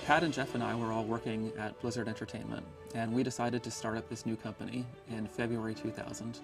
Pat and Jeff and I were all working at Blizzard Entertainment, and we decided to start up this new company in February 2000.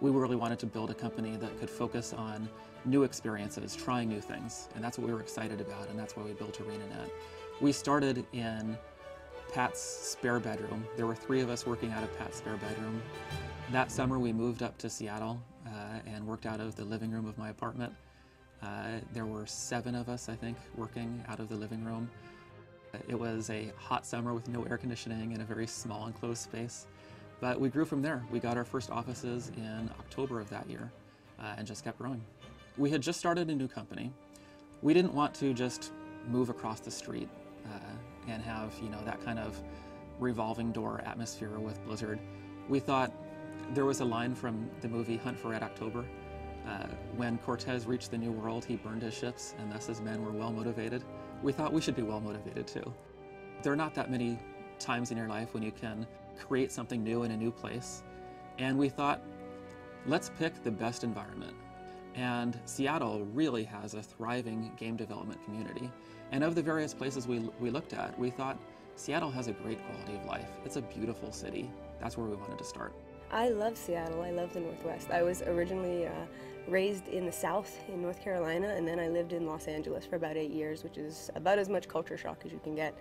We really wanted to build a company that could focus on new experiences, trying new things, and that's what we were excited about, and that's why we built ArenaNet. We started in Pat's spare bedroom. There were 3 of us working out of Pat's spare bedroom. That summer we moved up to Seattle and worked out of the living room of my apartment. There were 7 of us, I think, working out of the living room. It was a hot summer with no air conditioning in a very small enclosed space. But we grew from there. We got our first offices in October of that year and just kept growing. We had just started a new company. We didn't want to just move across the street and have, that kind of revolving door atmosphere with Blizzard. We thought there was a line from the movie Hunt for Red October. When Cortez reached the New World, he burned his ships, and thus his men were well motivated. We thought we should be well motivated too. There are not that many times in your life when you can create something new in a new place. And we thought, let's pick the best environment. And Seattle really has a thriving game development community. And of the various places we looked at, we thought Seattle has a great quality of life. It's a beautiful city. That's where we wanted to start. I love Seattle. I love the Northwest. I was originally raised in the South in North Carolina, and then I lived in Los Angeles for about 8 years, which is about as much culture shock as you can get.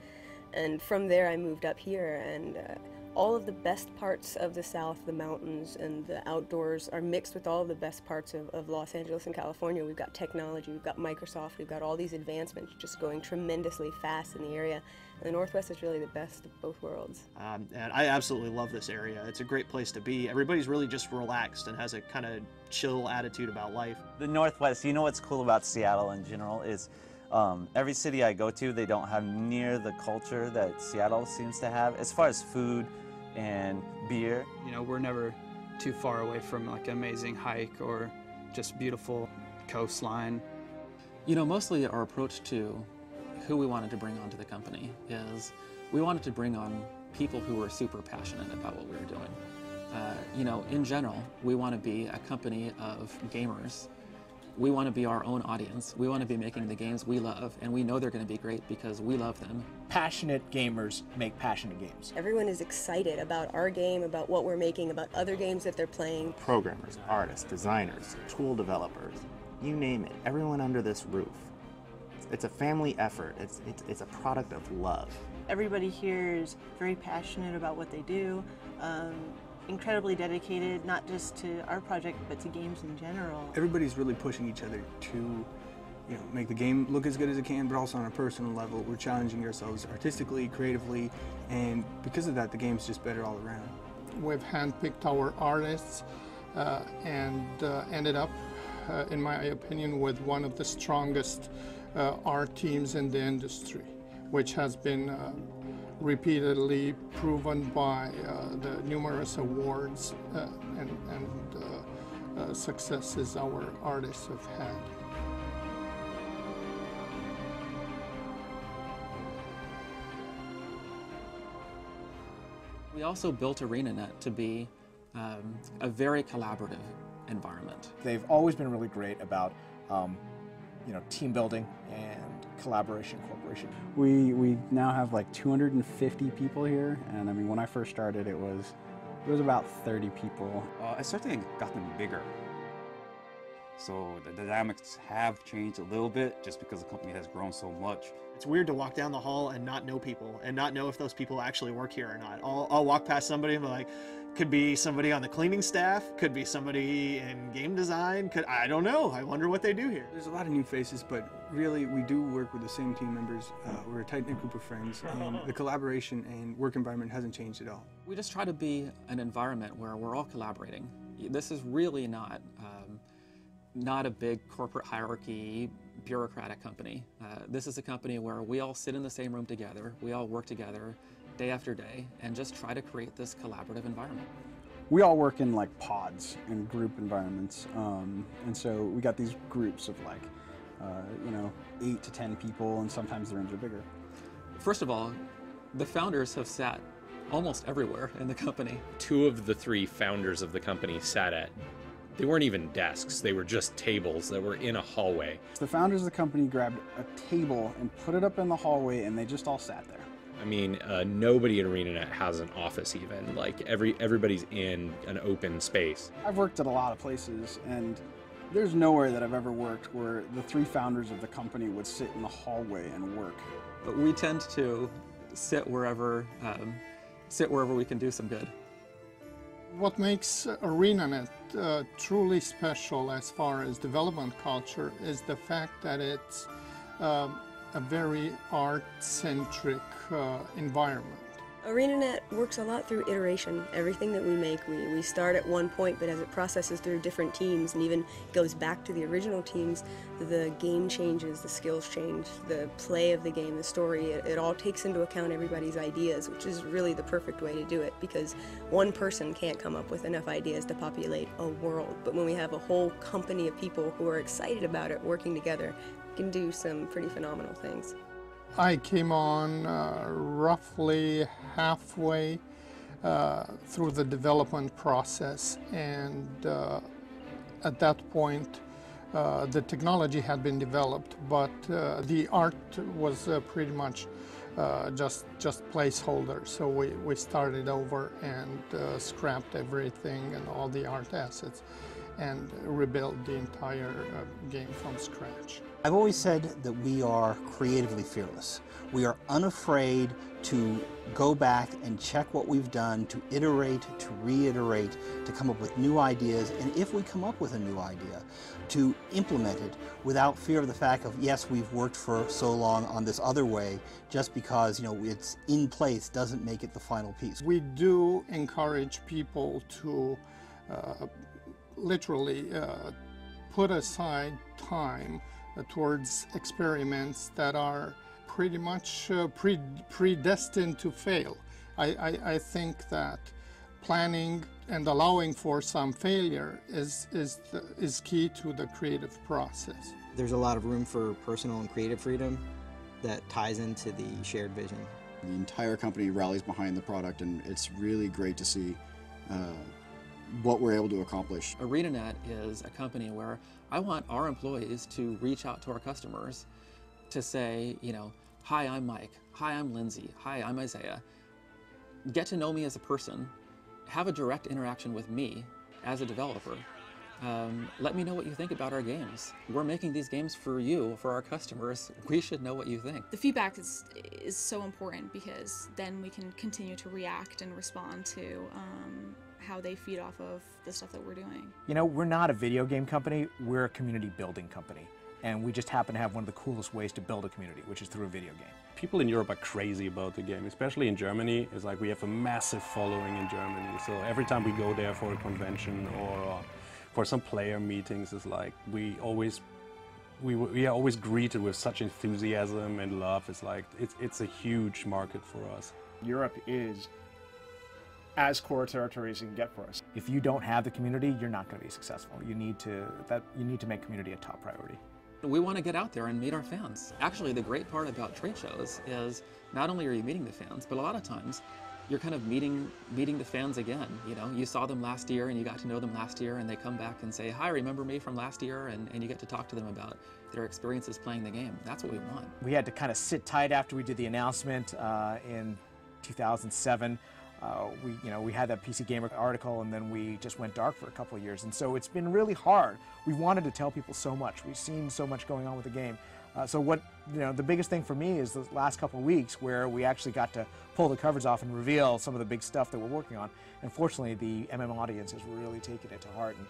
And from there I moved up here, and all of the best parts of the South, the mountains and the outdoors, are mixed with all of the best parts of Los Angeles and California. We've got technology, we've got Microsoft, we've got all these advancements just going tremendously fast in the area. And the Northwest is really the best of both worlds. And I absolutely love this area. It's a great place to be. Everybody's really just relaxed and has a kind of chill attitude about life. The Northwest, what's cool about Seattle in general is every city I go to, they don't have near the culture that Seattle seems to have as far as food and beer. We're never too far away from like an amazing hike or just beautiful coastline. Mostly our approach to who we wanted to bring onto the company is we wanted to bring on people who were super passionate about what we were doing. In general, we want to be a company of gamers. We want to be our own audience. We want to be making the games we love, and we know they're going to be great because we love them. Passionate gamers make passionate games. Everyone is excited about our game, about what we're making, about other games that they're playing. Programmers, artists, designers, tool developers, you name it, everyone under this roof. It's a family effort. It's a product of love. Everybody here is very passionate about what they do. Incredibly dedicated, not just to our project, but to games in general. Everybody's really pushing each other to, make the game look as good as it can, but also on a personal level. We're challenging ourselves artistically, creatively, and because of that, the game's just better all around. We've handpicked our artists and ended up, in my opinion, with one of the strongest art teams in the industry, which has been repeatedly proven by the numerous awards and successes our artists have had. We also built ArenaNet to be a very collaborative environment. They've always been really great about team building and collaboration, cooperation. We now have like 250 people here, and I mean, when I first started, it was about 30 people. I certainly gotten bigger. So the dynamics have changed a little bit just because the company has grown so much. It's weird to walk down the hall and not know people and not know if those people actually work here or not. I'll walk past somebody and be like, could be somebody on the cleaning staff, could be somebody in game design, I don't know, I wonder what they do here. There's a lot of new faces, but really we do work with the same team members. We're a tight-knit group of friends, and the collaboration and work environment hasn't changed at all. We just try to be an environment where we're all collaborating. This is really not a big corporate hierarchy, bureaucratic company. This is a company where we all sit in the same room together, we all work together day after day, and just try to create this collaborative environment. We all work in like pods and group environments, and so we got these groups of like, 8 to 10 people, and sometimes the rooms are bigger. First of all, the founders have sat almost everywhere in the company. 2 of the 3 founders of the company sat at They weren't even desks, they were just tables that were in a hallway. The founders of the company grabbed a table and put it up in the hallway, and they just all sat there. I mean, nobody at ArenaNet has an office even. Like, everybody's in an open space. I've worked at a lot of places, and there's nowhere that I've ever worked where the three founders of the company would sit in the hallway and work. But we tend to sit wherever we can do some good. What makes ArenaNet truly special as far as development culture is the fact that it's a very art-centric environment. ArenaNet works a lot through iteration. Everything that we make, we start at one point, but as it processes through different teams and even goes back to the original teams, the game changes, the skills change, the play of the game, the story, it all takes into account everybody's ideas, which is really the perfect way to do it, because one person can't come up with enough ideas to populate a world. But when we have a whole company of people who are excited about it working together, we can do some pretty phenomenal things. I came on roughly halfway through the development process, and at that point the technology had been developed, but the art was pretty much just placeholder. So we started over and scrapped everything and all the art assets and rebuilt the entire game from scratch. I've always said that we are creatively fearless. We are unafraid to go back and check what we've done, to iterate, to reiterate, to come up with new ideas, and if we come up with a new idea, to implement it without fear of the fact of, yes, we've worked for so long on this other way, just because, you know, it's in place doesn't make it the final piece. We do encourage people to literally put aside time towards experiments that are pretty much predestined to fail. I think that planning and allowing for some failure is key to the creative process. There's a lot of room for personal and creative freedom that ties into the shared vision. The entire company rallies behind the product, and it's really great to see what we're able to accomplish. ArenaNet is a company where I want our employees to reach out to our customers to say, you know, hi, I'm Mike. Hi, I'm Lindsay. Hi, I'm Isaiah. Get to know me as a person. Have a direct interaction with me as a developer. Let me know what you think about our games. We're making these games for you, for our customers. We should know what you think. The feedback is so important, because then we can continue to react and respond to how they feed off of the stuff that we're doing. You know, we're not a video game company, we're a community building company. And we just happen to have one of the coolest ways to build a community, which is through a video game. People in Europe are crazy about the game, especially in Germany. It's like we have a massive following in Germany. So every time we go there for a convention or for some player meetings, it's like we are always greeted with such enthusiasm and love. It's like it's a huge market for us. Europe is as core territory as you can get for us. If you don't have the community, you're not going to be successful. You need to make community a top priority. We want to get out there and meet our fans. Actually, the great part about trade shows is not only are you meeting the fans, but a lot of times you're kind of meeting the fans again. You know, you saw them last year and you got to know them last year, and they come back and say, hi, remember me from last year? And you get to talk to them about their experiences playing the game. That's what we want. We had to kind of sit tight after we did the announcement in 2007. We had that PC Gamer article, and then we just went dark for a couple of years, and so it's been really hard. We wanted to tell people so much. We've seen so much going on with the game. The biggest thing for me is the last couple of weeks where we actually got to pull the covers off and reveal some of the big stuff that we're working on. And fortunately, the MM audience has really taken it to heart, and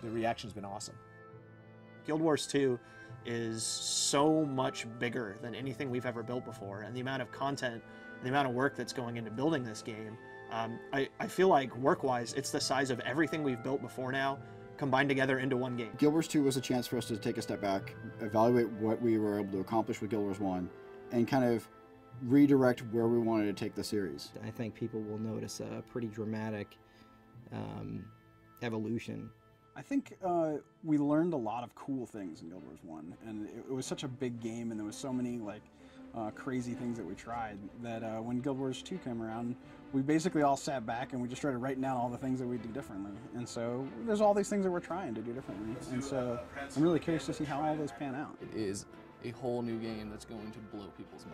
the reaction's been awesome. Guild Wars 2 is so much bigger than anything we've ever built before, and the amount of content, the amount of work that's going into building this game, I feel like work-wise, it's the size of everything we've built before now, combined together into one game. Guild Wars 2 was a chance for us to take a step back, evaluate what we were able to accomplish with Guild Wars 1, and kind of redirect where we wanted to take the series. I think people will notice a pretty dramatic evolution. I think we learned a lot of cool things in Guild Wars 1, and it was such a big game, and there was so many crazy things that we tried that when Guild Wars 2 came around, We basically all sat back and we just started writing down all the things that we do differently. And so there's all these things that we're trying to do differently. And so I'm really curious to see how all those pan out. It is a whole new game that's going to blow people's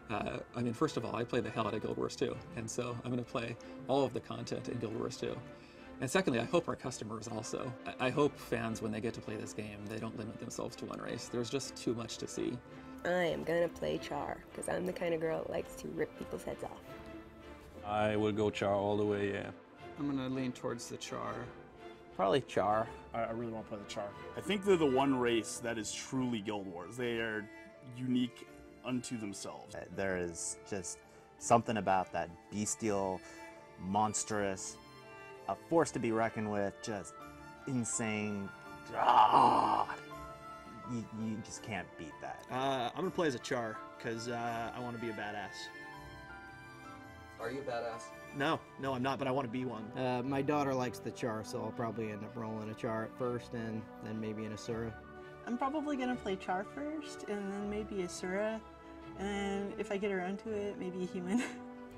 mind. I mean, first of all, I play the hell out of Guild Wars 2, and so I'm going to play all of the content in Guild Wars 2. And secondly, I hope our customers also. I hope fans, when they get to play this game, they don't limit themselves to one race. There's just too much to see. I am gonna play Char, because I'm the kind of girl that likes to rip people's heads off. I will go Char all the way, yeah. I'm gonna lean towards the Char. Probably Char. I really want to play the Char. I think they're the one race that is truly Guild Wars. They are unique unto themselves. There is just something about that bestial, monstrous, a force to be reckoned with, just insane. You just can't beat that. I'm gonna play as a Char, because I want to be a badass. Are you a badass? No, I'm not, but I want to be one. My daughter likes the Char, so I'll probably end up rolling a Char at first, and then maybe an Asura. I'm probably gonna play Char first, and then maybe Asura, and if I get around to it, maybe a human.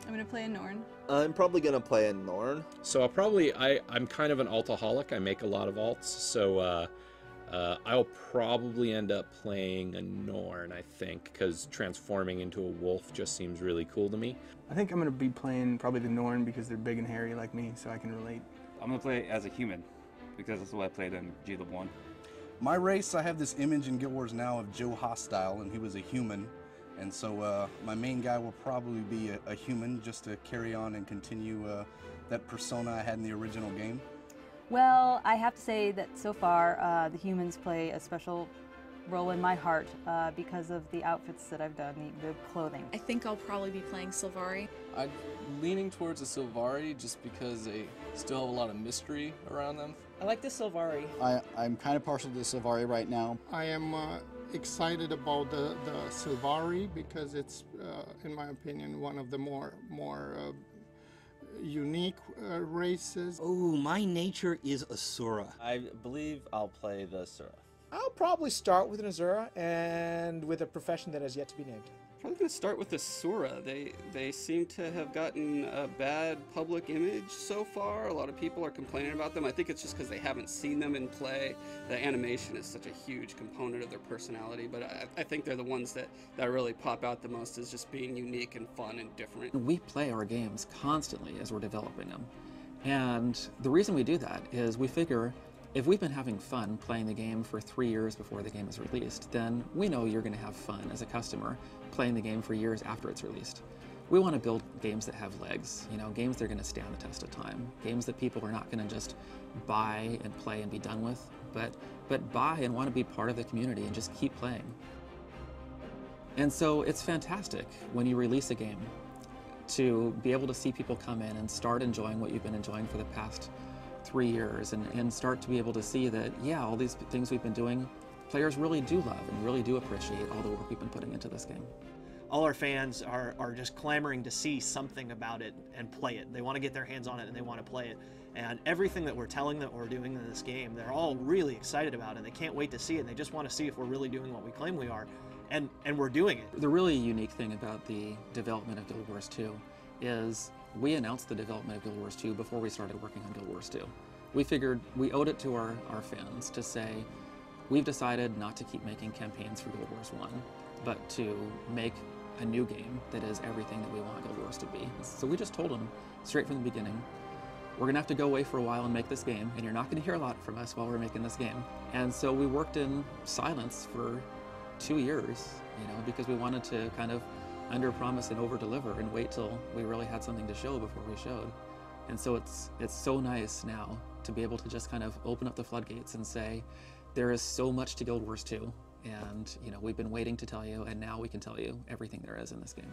I'm gonna play a Norn. I'm probably gonna play a Norn. So I'm kind of an altaholic. I make a lot of alts, so I'll probably end up playing a Norn, I think, because transforming into a wolf just seems really cool to me. I think I'm going to be playing probably the Norn because they're big and hairy like me, so I can relate. I'm going to play as a human because that's what I played in G1. My race, I have this image in Guild Wars now of Joe Hostile, and he was a human. And so my main guy will probably be a human just to carry on and continue that persona I had in the original game. Well, I have to say that so far the humans play a special role in my heart because of the outfits that I've done, the clothing. I think I'll probably be playing Sylvari. I'm leaning towards the Sylvari just because they still have a lot of mystery around them. I like the Sylvari. I'm kind of partial to the Sylvari right now. I am excited about the Sylvari because it's, in my opinion, one of the more unique races. Oh, my nature is Asura. I believe I'll play the Asura. I'll probably start with an Asura and with a profession that has yet to be named. I'm going to start with the Asura. They seem to have gotten a bad public image so far. A lot of people are complaining about them. I think it's just because they haven't seen them in play. The animation is such a huge component of their personality, but I think they're the ones that really pop out the most as just being unique and fun and different. We play our games constantly as we're developing them. And the reason we do that is we figure if we've been having fun playing the game for 3 years before the game is released, then we know you're going to have fun as a customer playing the game for years after it's released. We want to build games that have legs, games that are going to stand the test of time, games that people are not going to just buy and play and be done with, but buy and want to be part of the community and just keep playing. And so it's fantastic when you release a game to be able to see people come in and start enjoying what you've been enjoying for the past 3 years and start to be able to see that, yeah, all these things we've been doing, players really do love and really do appreciate all the work we've been putting into this game. All our fans are just clamoring to see something about it and play it. They want to get their hands on it and they want to play it. And everything that we're telling them we're doing in this game, they're all really excited about it. They can't wait to see it. And they just want to see if we're really doing what we claim we are. And we're doing it. The really unique thing about the development of Guild Wars 2 is we announced the development of Guild Wars 2 before we started working on Guild Wars 2. We figured we owed it to our fans to say, we've decided not to keep making campaigns for Guild Wars 1, but to make a new game that is everything that we want Guild Wars to be. So we just told them straight from the beginning, we're gonna have to go away for a while and make this game, and you're not gonna hear a lot from us while we're making this game. And so we worked in silence for 2 years, because we wanted to kind of under-promise and over-deliver and wait till we really had something to show before we showed. And so it's so nice now to be able to just kind of open up the floodgates and say, there is so much to Guild Wars 2, and we've been waiting to tell you, and now we can tell you everything there is in this game.